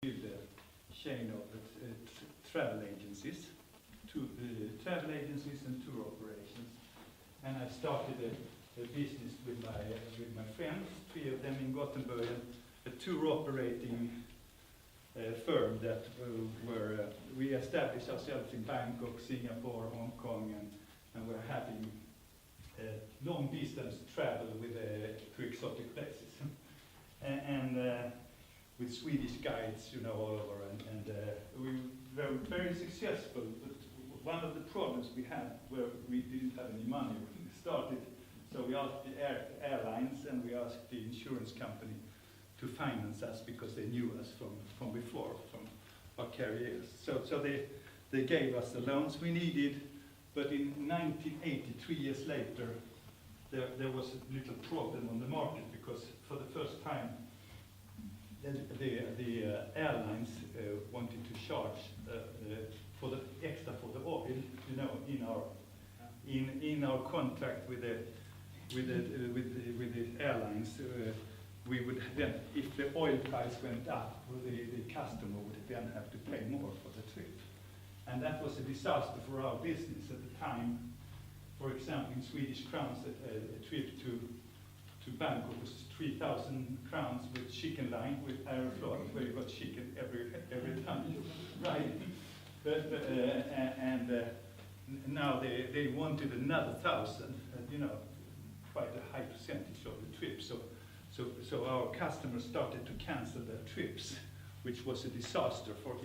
build a chain of travel agencies, travel agencies and tour operations. And I started a business with my friends, 3 of them in Gothenburg, a tour operating firm that we established ourselves in Bangkok, Singapore, Hong Kong, and we're having long distance travel to exotic places. and with Swedish guides, all over, and we were very successful. But one of the problems we had where we didn't have any money when we started, so we asked the airlines and we asked the insurance company to finance us because they knew us from before, from our careers. So they gave us the loans we needed, but in 1980, 3 years later, there was a little problem on the market because for the first time, the airlines wanted to charge for the extra for the oil, in our contract with the airlines. We would then, if the oil price went up, the customer would then have to pay more for the trip. And that was a disaster for our business at the time. For example, in Swedish crowns, a trip to Bangkok was 3,000 crowns with chicken line, with Aeroflot, where you got chicken every time, right? And now they wanted another 1,000, quite a high percentage of the trip. So our customers started to cancel their trips, which was a disaster for,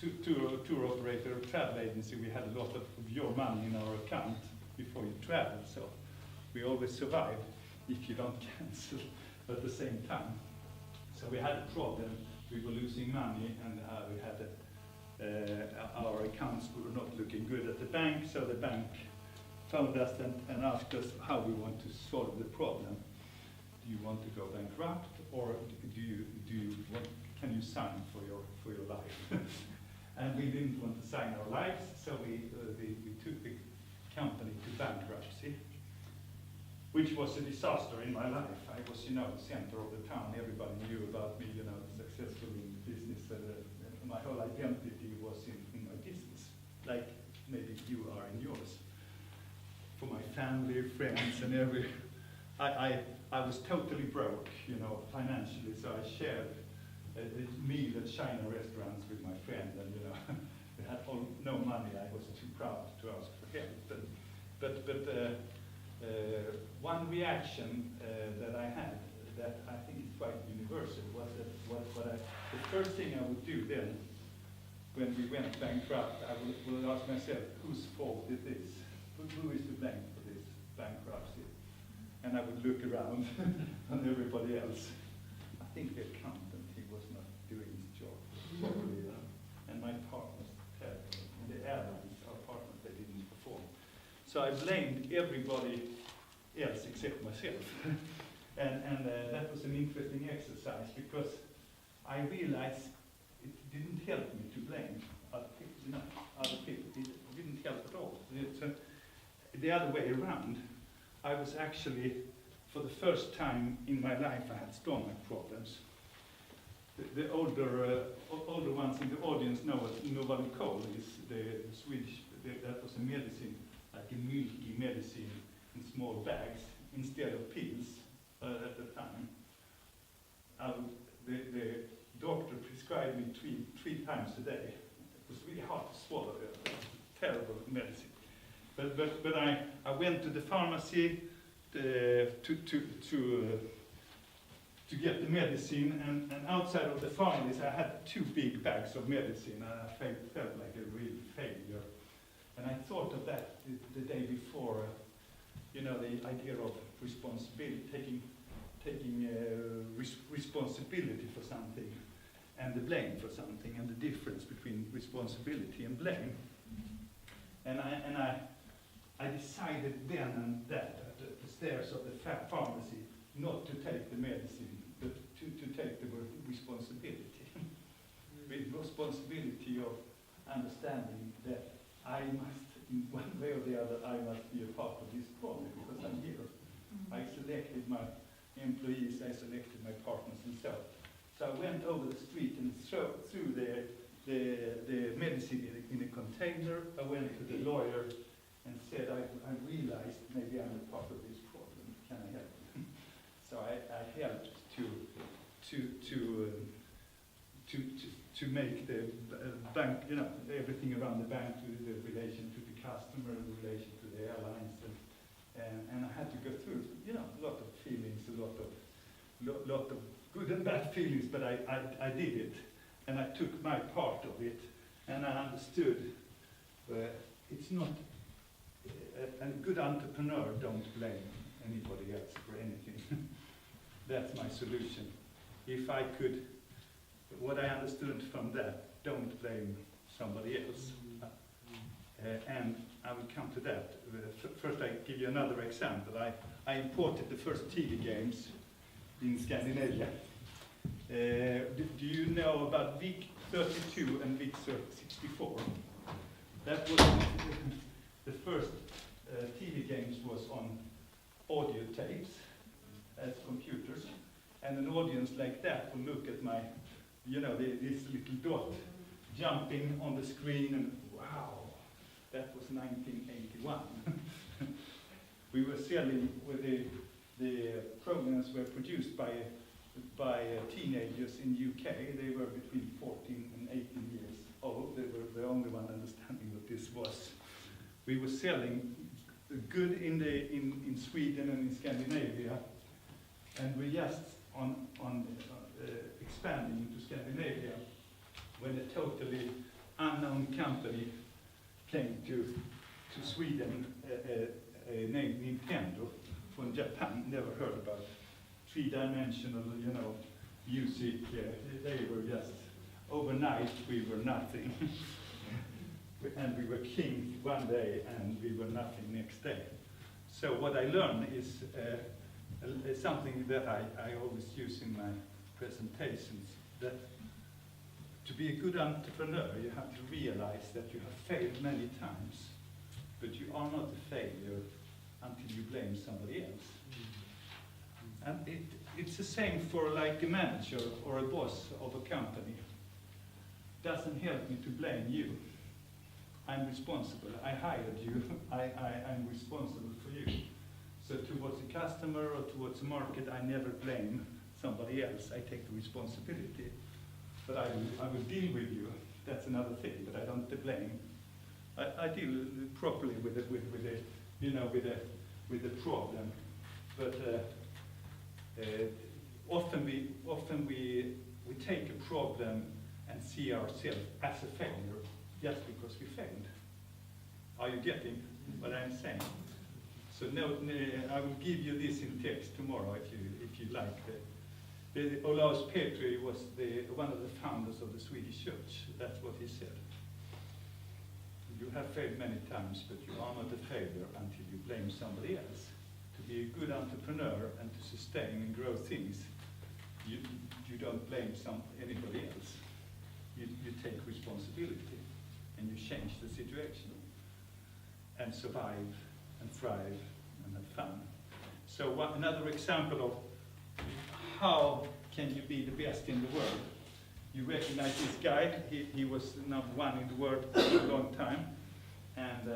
tour operator or travel agency. We had a lot of your money in our account before you travel, so we always survive if you don't cancel at the same time. So we had a problem. We were losing money, and we had our accounts were not looking good at the bank. So the bank found us and asked us how we want to solve the problem. Do you want to go bankrupt, or can you sign for your life? And we didn't want to sign our lives, so we took the company to bankruptcy, which was a disaster in my life. I was, the center of the town. Everybody knew about me, successful in business. My whole identity was in my business, like maybe you are in yours. For my family, friends, and I was totally broke, financially, so I shared a meal at China restaurants with my friend, and we had no money. I was too proud to ask for help. But one reaction that I had that I think is quite universal was that the first thing I would do then, when we went bankrupt, I would ask myself, whose fault is this? Who is to blame for this bankruptcy? And I would look around on everybody else. I think the accountant, he was not doing his job properly. And my partners, and the airlines, our partners, they didn't perform. So I blamed everybody else except myself. and that was an interesting exercise because I realized it didn't help me to blame other people. It didn't help at all. The other way around, I was actually, for the first time in my life, I had stomach problems. The older ones in the audience know what Novalucol is, the Swedish, that was a medicine, like a milky medicine in small bags, instead of pills at the time. The doctor prescribed me three times a day. It was really hard to swallow, terrible medicine. But I went to the pharmacy to get the medicine, and outside of the pharmacy I had 2 big bags of medicine, and I felt like a real failure. And I thought of that the day before, the idea of responsibility, taking responsibility for something, and the blame for something, and the difference between responsibility and blame. And I decided then and there at the stairs of the pharmacy not to take the medicine, but to take the responsibility. With responsibility of understanding that I must, in one way or the other, I must be a part of this problem because I'm here. I selected my employees, I selected my partners and so So I went over the street and threw the medicine in a container. I went to the lawyer and said, I realized maybe I'm a part of this problem. Can I help? So I helped to make the bank, everything around the bank, the relation to the customer, the relation to the airlines, and I had to go through, a lot of feelings, a lot of good and bad feelings, but I did it, and I took my part of it, and I understood it's not a good entrepreneur don't blame anybody else for anything. That's my solution. If I could, what I understood from that, don't blame somebody else. And I will come to that. First I give you another example. I imported the first TV games in Scandinavia. Do you know about VIC 32 and VIC 64? That was the first TV games was on audio tapes as computers, and an audience like that will look at my, this little dot jumping on the screen, and wow, that was 1981. We were selling with the programs were produced by teenagers in UK. They were between 14 and 18 years old. They were the only one understanding what this was. We were selling good in Sweden and in Scandinavia, and we just on expanding into Scandinavia when a totally unknown company came to Sweden, named Nintendo from Japan. Never heard about three-dimensional, music. They were just overnight. We were nothing, and we were king one day, and we were nothing next day. So what I learned is something that I always use in my presentations, that to be a good entrepreneur, you have to realize that you have failed many times, but you are not a failure until you blame somebody else. And it's the same for like a manager or a boss of a company. Doesn't help me to blame you. I'm responsible. I hired you. I'm responsible for you. So towards a customer or towards a market, I never blame somebody else. I take the responsibility. But I will deal with you. That's another thing. But I don't blame. I deal properly with the problem. But often we take a problem and see ourselves as a failure just because we failed. Are you getting what I'm saying? So no, I will give you this in text tomorrow if you like. Ola Speech was one of the founders of the Swedish church. That's what he said. You have failed many times, but you are not a failure until you blame somebody else. To be a good entrepreneur and to sustain and grow things, you don't blame anybody else. You take responsibility and you change the situation and survive and thrive and have fun. So another example of how can you be the best in the world? You recognize this guy. He was number one in the world for a long time. And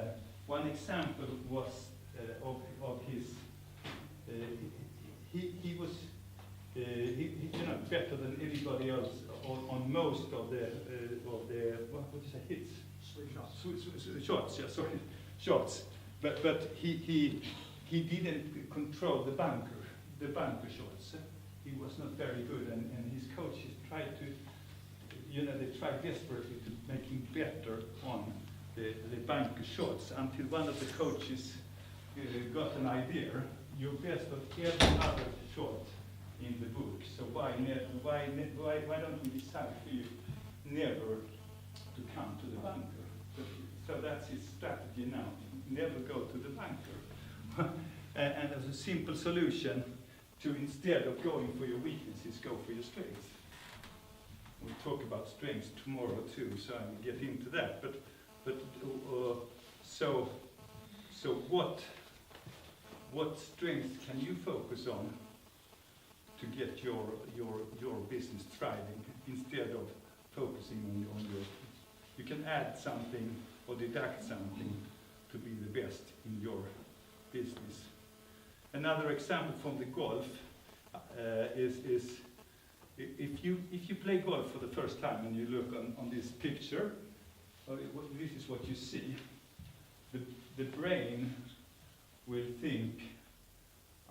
one example was of his. He was better than anybody else on most of the what would you say, hits? Shots. Yeah, sorry, shots. But he didn't control the bunker shots. He was not very good, and his coaches tried to, they tried desperately to make him better on the bunker shots, until one of the coaches got an idea. You're best at every other shot in the book, so why don't we decide for you never to come to the bunker? So that's his strategy now. Never go to the bunker. And as a simple solution to, instead of going for your weaknesses, go for your strengths. We'll talk about strengths tomorrow too, so I will get into that. So what strengths can you focus on to get your business thriving instead of focusing on your. You can add something or deduct something to be the best in your business. Another example from the golf is if you play golf for the first time and you look on this picture, this is what you see. The brain will think,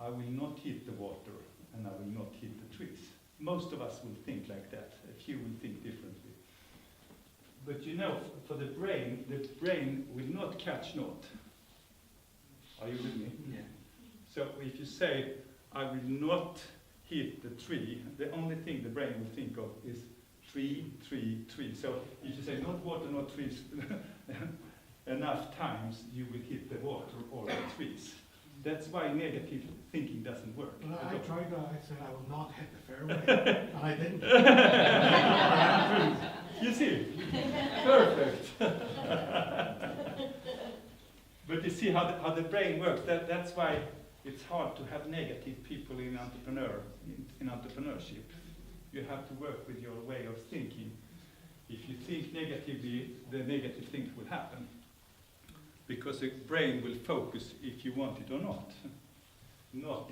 I will not hit the water and I will not hit the trees. Most of us will think like that. A few will think differently. But you know, for the brain will not catch naught. Are you with me? Yeah. So if you say, I will not hit the tree, the only thing the brain will think of is tree, tree, tree. So if you say, not water, not trees, enough times you will hit the water or the trees. That's why negative thinking doesn't work. Well, I tried that. I said I will not hit the fairway, and I didn't. You see, perfect. But you see how the brain works. That's why it's hard to have negative people in entrepreneurship. You have to work with your way of thinking. If you think negatively, the negative things will happen. Because the brain will focus if you want it or not.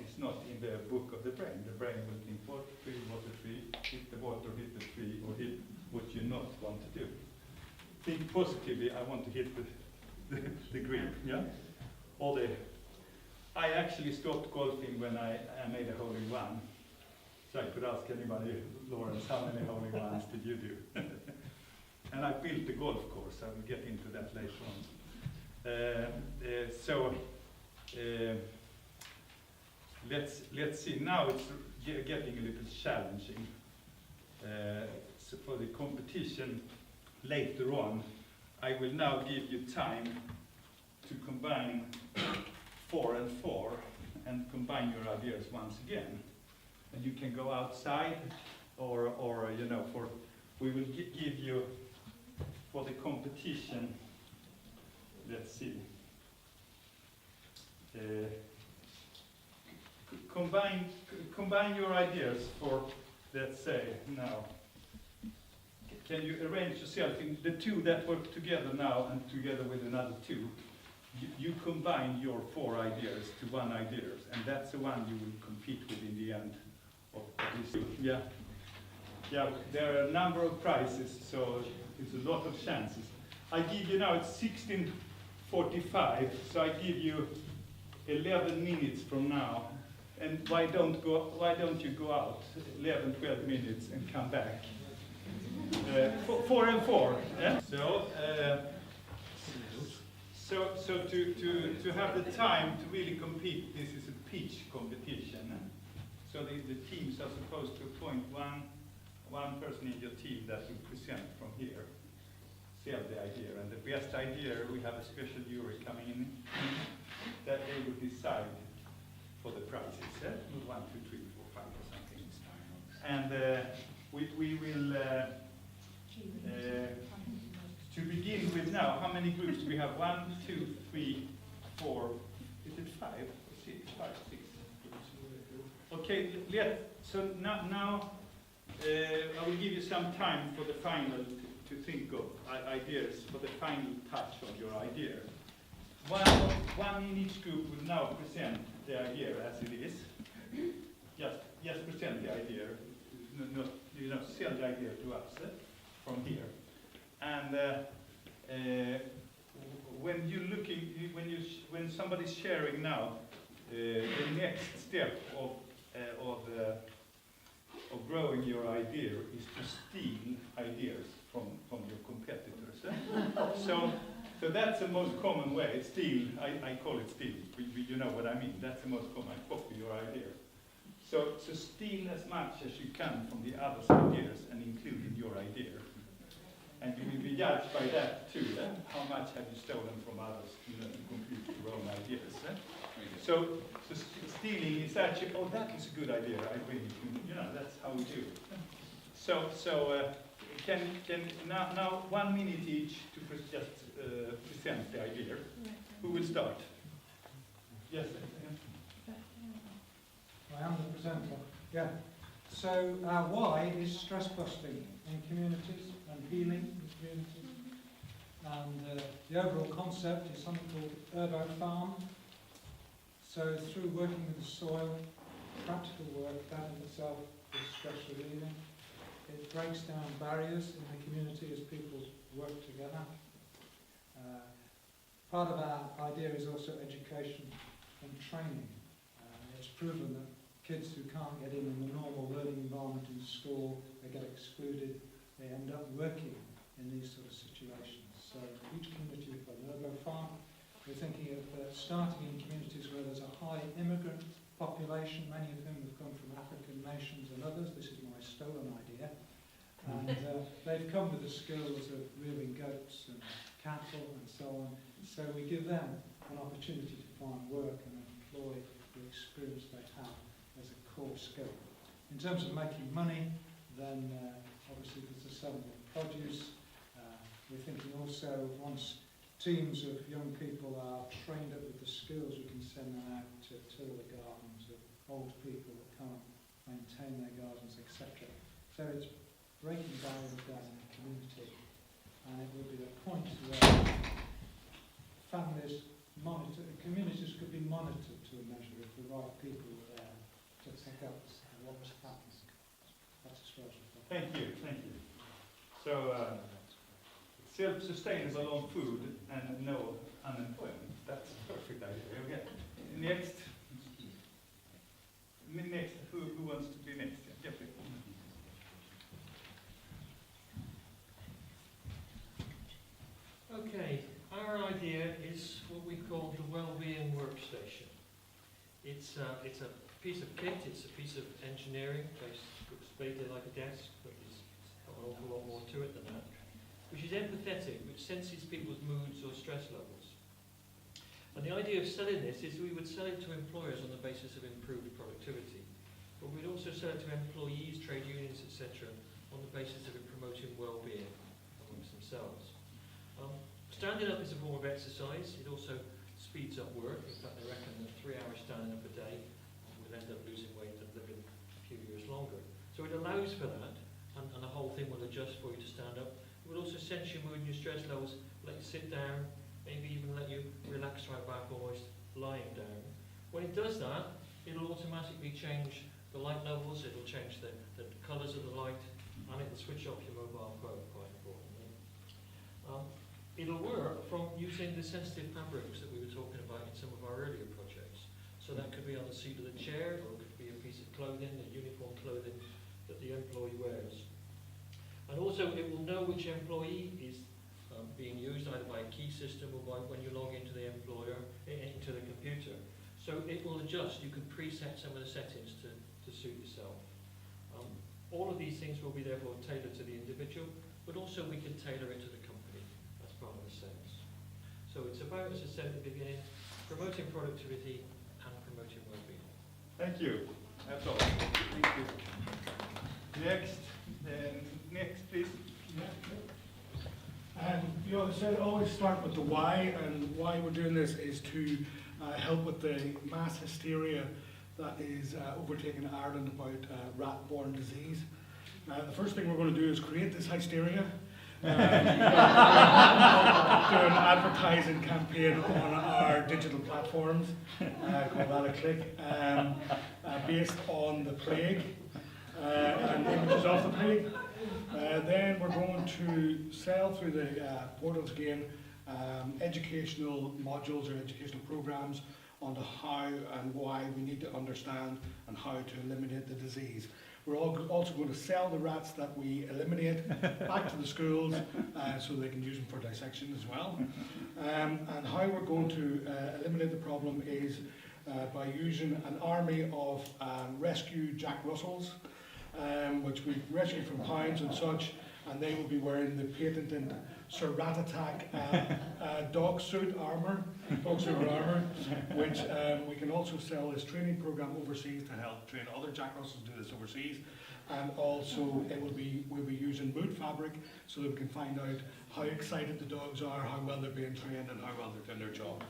It's not in the book of the brain. The brain will think, water tree, hit the water, hit the tree, or hit what you not want to do. Think positively, I want to hit the green, yeah? I actually stopped golfing when I made a hole-in-one. So I could ask anybody, Lawrence, how many hole-in-ones did you do? And I built the golf course. I will get into that later on. Let's see. Now it's getting a little challenging. So for the competition later on, I will now give you time to combine 4 and 4 and combine your ideas once again. And you can go outside, or you know, we will give you for the competition. Let's see. Combine your ideas for, let's say, now. Can you arrange yourself in the 2 that work together now and together with another 2? You combine your 4 ideas to 1 idea, and that's the one you will compete with in the end of this. Yeah. Yeah, there are a number of prizes, so it's a lot of chances. I give you now, it's 16:45, so I give you 11 minutes from now. And why don't you go out 11, 12 minutes and come back? 4 and 4. Yeah? So to have the time to really compete, this is a pitch competition. So the teams are supposed to appoint one person in your team that will present from here. Sell the idea, and the best idea, we have a special jury coming in, that they will decide for the prizes, 1, 2, 3, 4, 5 or something. And we will, to begin with now, how many groups do we have? 1, 2, 3, 4, is it 5 or 6? 5, 6 groups. Okay, so now I will give you some time for the final to think of ideas for the final touch on your idea. One in each group will now present the idea as it is. Just present the idea. Sell the idea to us from here. And when somebody's sharing now, the next step of growing your idea is to steal ideas from your competitors. So that's the most common way. Steal, I call it steal. You know what I mean. That's the most common. Copy your idea. So steal as much as you can from the other's ideas and include in your idea. And you will be judged by that too. How much have you stolen from others to complete your own ideas? So stealing is actually, that is a good idea. I bring it. That's how we do it. So can now 1 minute each to just present the idea. Who will start? Yes. I am the presenter. Yeah. So why is stress busting in communities and healing in communities? And the overall concept is something called Ergo Farm. So through working with the soil, practical work, that in itself is stress relieving. It breaks down barriers in the community as people work together. Part of our idea is also education and training. It's proven that kids who can't get in the normal learning environment in school, they get excluded, they end up working in these sort of situations. So each community with an Ergo Farm, we're thinking of starting in communities where there's a high immigrant population, many of whom have come from African nations and others. This is my stolen idea. And they've come with the skills of rearing goats and cattle and so on. So we give them an opportunity to find work and employ the experience they have as a core skill. In terms of making money, then obviously there's the selling of produce. We're thinking also once teams of young people are trained up with the skills, we can send them out to till the gardens of old people that can't maintain their gardens, etc. So it's breaking barriers down in the community, and it will be a point where families monitor, communities could be monitored to a measure if the right people were there to check out what was happening. That's as far as I thought. Thank you, thank you. So, self-sustainable on food and no unemployment. That's a perfect idea. Okay. Next. Who wants to be next? Yeah, please. Okay, our idea is what we call the Wellbeing Workstation. It's a piece of kit, it's a piece of engineering, looks vaguely like a desk, but there's got an awful lot more to it than that, which is empathetic, which senses people's moods or stress levels. And the idea of selling this is we would sell it to employers on the basis of improved productivity, but we'd also sell it to employees, trade unions, etc., on the basis of it promoting well-being amongst themselves. Standing up is a form of exercise. It also speeds up work. In fact, they reckon that 3 hours standing up a day will end up losing weight and living a few years longer. So it allows for that, and the whole thing will adjust for you to stand up. It will also sense your mood and your stress levels, let you sit down, maybe even let you relax right back, almost lying down. When it does that, it'll automatically change the light levels, it'll change the colours of the light, and it'll switch off your mobile phone, quite importantly. It'll work from using the sensitive fabrics that we were talking about in some of our earlier projects. So that could be on the seat of the chair, or it could be a piece of clothing, the uniform clothing that the employee wears. And also it will know which employee is being used either by a key system or by when you log into the into the computer. So it will adjust. You can preset some of the settings to suit yourself. All of these things will be therefore tailored to the individual, but also we can tailor it to the company. Part of the sales. So it's about, as I said at the beginning, promoting productivity and promoting well-being. Thank you. That's all. Thank you. Next, please. And you know, I said always start with the why, and why we're doing this is to help with the mass hysteria that is overtaking Ireland about rat-borne disease. The first thing we're going to do is create this hysteria. Do an advertising campaign on our digital platforms called That a Click, based on the plague and images of the plague. Then we're going to sell through the portals again educational modules or educational programs on how and why we need to understand and how to eliminate the disease. We're also going to sell the rats that we eliminate back to the schools so they can use them for dissection as well. And how we're going to eliminate the problem is by using an army of rescue Jack Russells, which we rescued from pounds and such, and they will be wearing the patented Sir Rat-a-Tack dog suit armour, which we can also sell this training program overseas to help train other Jack Russells do this overseas. and also we'll be using mood fabric so that we can find out how excited the dogs are, how well they're being trained, and how well they're doing their job.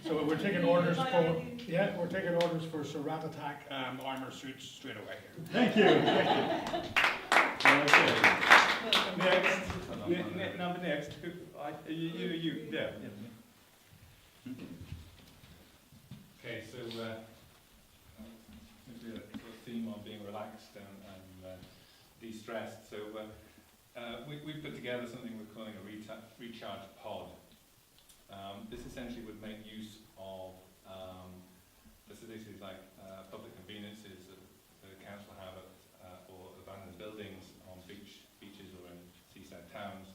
So we're taking orders for Sir Rat Attack armour suits straight away. Thank you. Okay. Number next. You there. Okay, so maybe a sort of theme on being relaxed and de-stressed. So we put together something we're calling a recharge pod. This essentially would make use of facilities like public conveniences that the council have or abandoned buildings on beaches or in seaside towns,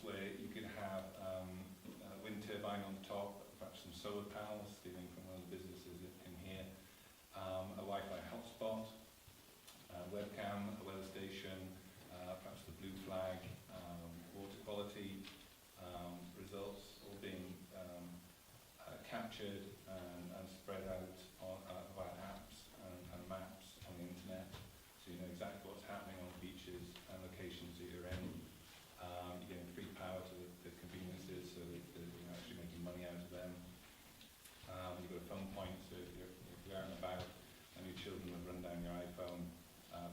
where you could have a wind turbine on top, perhaps some solar panels stealing from one of the businesses in here, a Wi-Fi hotspot, a webcam, a weather station, perhaps the blue flag, water quality results all being captured and spread out via apps and maps on the internet, so you know exactly what's happening on beaches and locations that you're in. You're getting free power to the conveniences, so that you're actually making money out of them. You've got a phone point, so if you're out and about and your children have run down your iPhone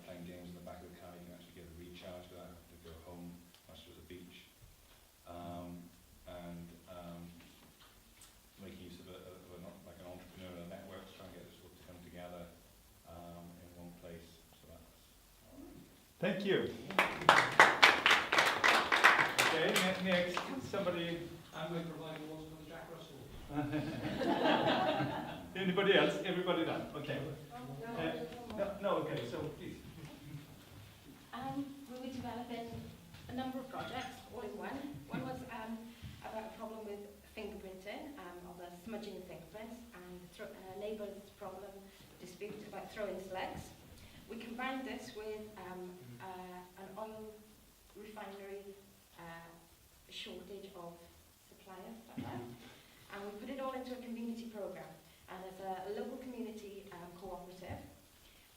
playing games in the back of the car, you can actually get a recharge without having to go home whilst you're at the beach. Making use of an entrepreneurial network to try and get this all to come together in one place. So that's all right. Thank you. Okay, next, somebody. I'm going to provide the ones for the Jack Russell. Anybody else? Everybody done? Okay. No, okay, so please. We were developing a number of projects all in one. One was about a problem with fingerprinting, or the smudging of fingerprints, and a neighbour's dispute about throwing slugs. We combined this with an oil refinery shortage of suppliers, and we put it all into a community programme. And as a local community cooperative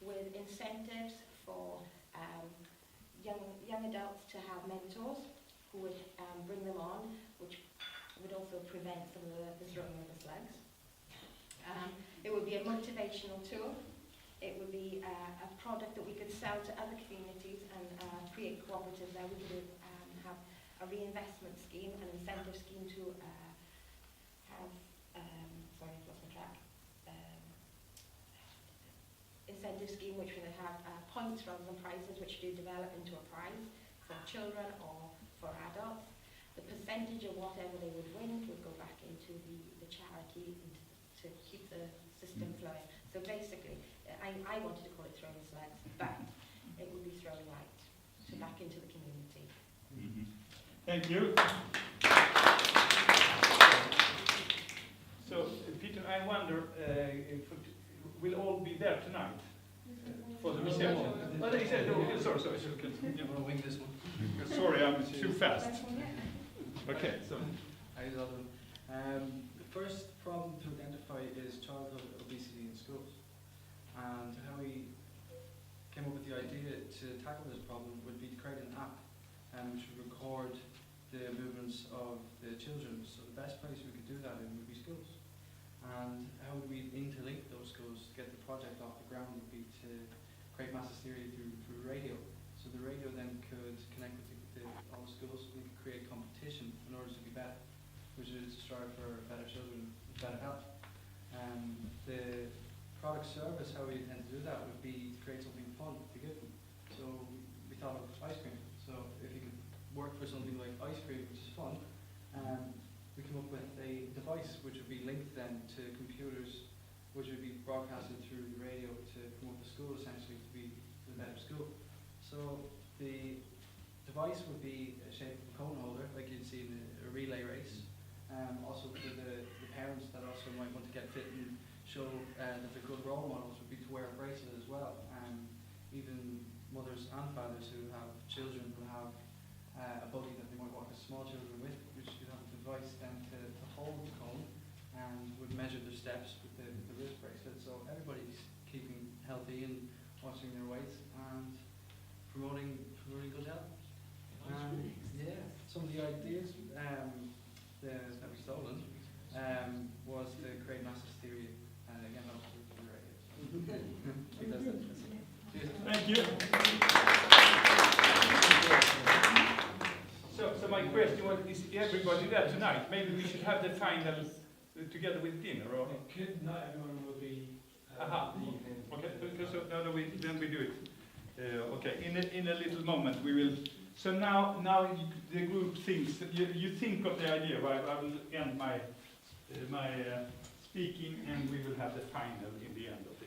with incentives for young adults to have mentors who would bring them on, which would also prevent some of the throwing of the slugs. It would be a motivational tool. It would be a product that we could sell to other communities and create cooperatives there. We could have a reinvestment scheme, an incentive scheme to have, sorry, I've lost my track. Incentive scheme which would have points rather than prizes, which do develop into a prize for children or for adults. The percentage of whatever they would win would go back into the charity to keep the system flowing. So basically, I wanted to call it throwing slugs, but it would be throwing light back into the community. Thank you. So, Peter, I wonder if we'll all be there tonight for the reception. Oh, they said, sorry. You want to wing this one? Sorry, I'm too fast. Okay, so. Hi, Alvin. The first problem to identify is childhood obesity in schools. And how we came up with the idea to tackle this problem would be to create an app which would record the movements of the children. So the best place we could do that in would be schools. And how would we interlink those schools to get the project off the ground would be to create mass hysteria through radio. So the radio then could connect with all the schools, we could create competition in order to be better, which is to strive for better children with better health. The product service, how we intend to do that would be to create something fun to give them. So we thought of ice cream. So if you could work for something like ice cream, which is fun, we come up with a device which would be linked then to computers, which would be broadcasted through the radio to promote the school essentially to be a better school. So the device would be a shape of a cone holder, like you'd see in a relay race. Also for the parents that also might want to get fit and show that they're good role models would be to wear a bracelet as well. Even mothers and fathers who have children will have a buddy that they might walk as small children with, which could have a device then to hold the cone and would measure their steps with the wrist bracelet. So everybody's keeping healthy and watching their weight and promoting good health. And yeah, some of the ideas that we stolen was to create massive theory. And again, that was right. Thank you. So my question was, is everybody there tonight? Maybe we should have the final together with dinner, or? Not everyone will be Aha. Okay, no, then we do it. Okay, in a little moment we will. So now the group thinks. You think of the idea. Right? I will end my speaking, and we will have the final in the end of